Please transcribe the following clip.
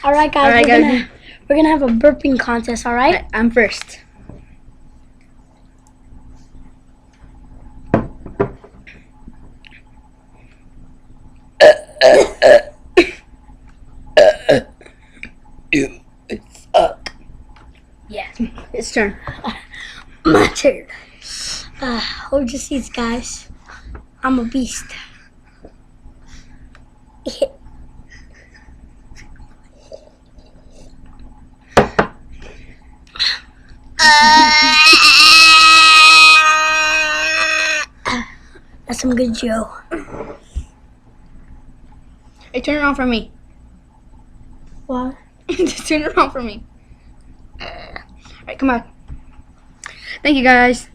All right, guys. All right, guys. We're gonna have a burping contest. All right. I'm first. You suck. Yeah, it's turn. My turn. Hold your seats, guys. I'm a beast. That's some good Joe. Hey, turn it on for me. What? Just turn it on for me. Alright, come on. Thank you, guys.